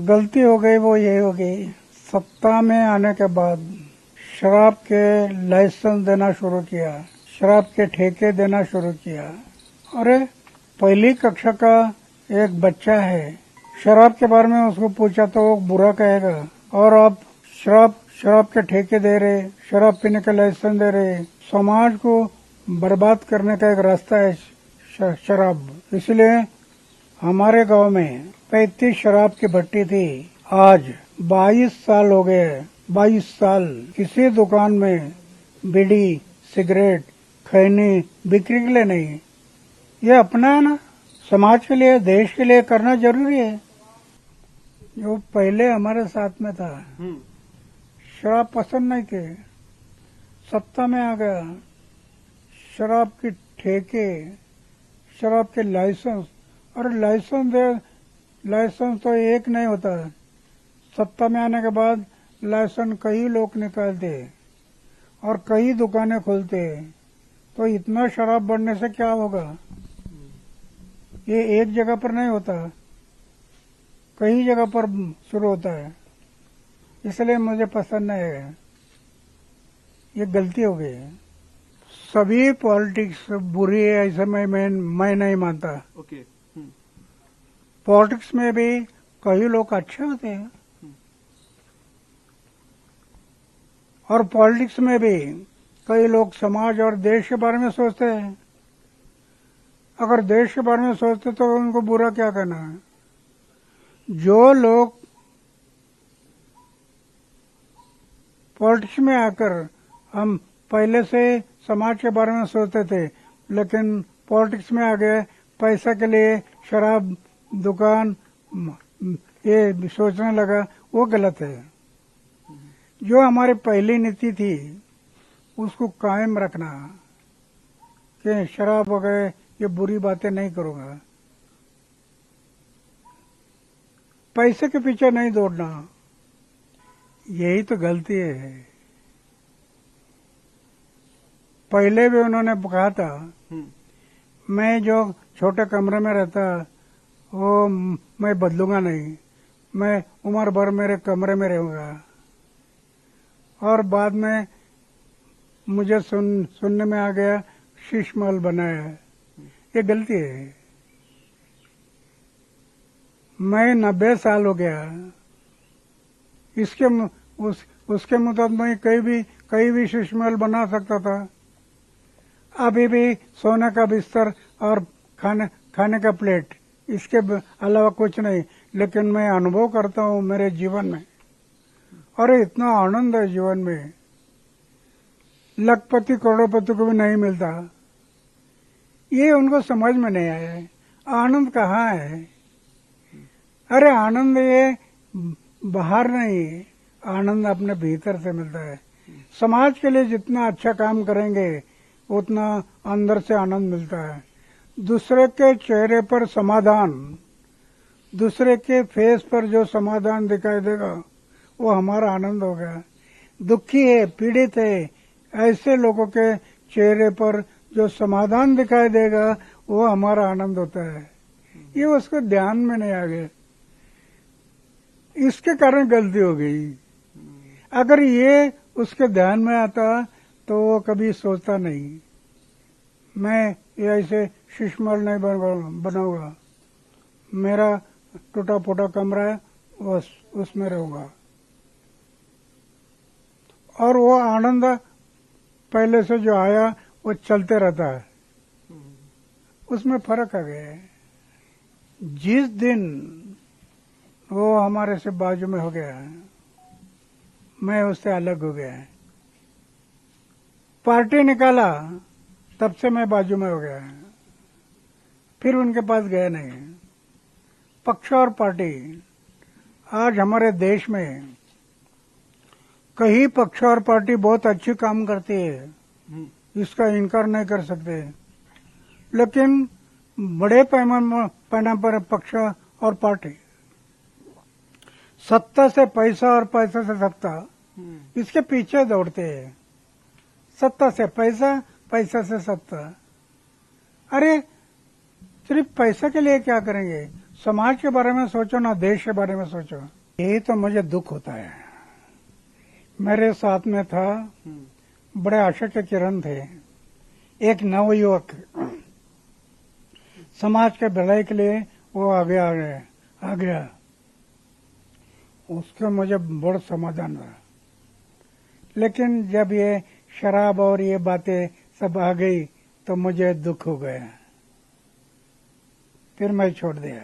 गलती हो गई वो ये हो गई, सत्ता में आने के बाद शराब के लाइसेंस देना शुरू किया, शराब के ठेके देना शुरू किया। अरे पहली कक्षा का एक बच्चा है, शराब के बारे में उसको पूछा तो वो बुरा कहेगा। और अब शराब के ठेके दे रहे, शराब पीने का लाइसेंस दे रहे, समाज को बर्बाद करने का एक रास्ता है शराब। इसलिए हमारे गांव में 35 शराब की भट्टी थी, आज 22 साल हो गए। 22 साल किसी दुकान में बीड़ी, सिगरेट, खैनी बिक्री के लिए नहीं। ये अपना है ना, समाज के लिए, देश के लिए करना जरूरी है। जो पहले हमारे साथ में था, शराब पसंद नहीं थे, सत्ता में आ गया, शराब के ठेके, शराब के लाइसेंस। और लाइसेंस तो एक नहीं होता, सत्ता में आने के बाद लाइसेंस कई लोग निकालते और कई दुकानें खोलते। तो इतना शराब बढ़ने से क्या होगा? ये एक जगह पर नहीं होता, कई जगह पर शुरू होता है। इसलिए मुझे पसंद नहीं है, ये गलती हो गई है। सभी पॉलिटिक्स बुरी है ऐसा मैं नहीं मानता। ओके। पॉलिटिक्स में भी कई लोग अच्छे होते हैं, और पॉलिटिक्स में भी कई लोग समाज और देश के बारे में सोचते हैं। अगर देश के बारे में सोचते तो उनको बुरा क्या कहना है? जो लोग पॉलिटिक्स में आकर, हम पहले से समाज के बारे में सोचते थे, लेकिन पॉलिटिक्स में आ गए, पैसा के लिए शराब दुकान ये सोचने लगा, वो गलत है। जो हमारी पहली नीति थी उसको कायम रखना कि शराब वगैरह ये बुरी बातें नहीं करूंगा, पैसे के पीछे नहीं दौड़ना, यही तो गलती है। पहले भी उन्होंने कहा था, मैं जो छोटे कमरे में रहता वो मैं बदलूंगा नहीं, मैं उम्र भर मेरे कमरे में रहूंगा। और बाद में मुझे सुनने में आ गया शीश महल बनाया, ये गलती है। मैं 90 साल हो गया, उसके मुताबिक मैं कहीं भी शीश महल बना सकता था। अभी भी सोने का बिस्तर और खाने का प्लेट, इसके अलावा कुछ नहीं। लेकिन मैं अनुभव करता हूँ मेरे जीवन में, और इतना आनंद है जीवन में, लखपति करोड़पति को भी नहीं मिलता। ये उनको समझ में नहीं आया है, आनंद कहाँ है? अरे आनंद ये बाहर नहीं, आनंद अपने भीतर से मिलता है। समाज के लिए जितना अच्छा काम करेंगे उतना अंदर से आनंद मिलता है। दूसरे के चेहरे पर समाधान, दूसरे के फेस पर जो समाधान दिखाई देगा वो हमारा आनंद हो गया। दुखी है, पीड़ित है, ऐसे लोगों के चेहरे पर जो समाधान दिखाई देगा वो हमारा आनंद होता है। ये उसको ध्यान में नहीं आ गया, इसके कारण गलती हो गई। अगर ये उसके ध्यान में आता तो वो कभी सोचता नहीं, मैं ये ऐसे शीश महल नहीं बनाऊंगा, मेरा टूटा फूटा कमरा है उसमें रहूंगा। और वो आनंद पहले से जो आया वो चलते रहता है, उसमें फर्क आ गया है। जिस दिन वो हमारे से बाजू में हो गया, मैं उससे अलग हो गया, पार्टी निकाला, तब से मैं बाजू में हो गया, फिर उनके पास गया नहीं। पक्ष और पार्टी, आज हमारे देश में कई पक्ष और पार्टी बहुत अच्छी काम करती है, इसका इनकार नहीं कर सकते। लेकिन बड़े पैमाने पर पक्ष और पार्टी, सत्ता से पैसा और पैसा से सत्ता, इसके पीछे दौड़ते हैं। सत्ता से पैसा, पैसा से सत्ता। अरे सिर्फ पैसा के लिए क्या करेंगे? समाज के बारे में सोचो ना देश के बारे में सोचो। यही तो मुझे दुख होता है। मेरे साथ में था, बड़े आशा के किरण थे, एक नवयुवक, समाज के भलाई के लिए वो आगे आ गया। उसका मुझे बड़ा समाधान रहा। लेकिन जब ये शराब और ये बातें सब आ गई तो मुझे दुख हो गया, फिर मैं छोड़ दिया।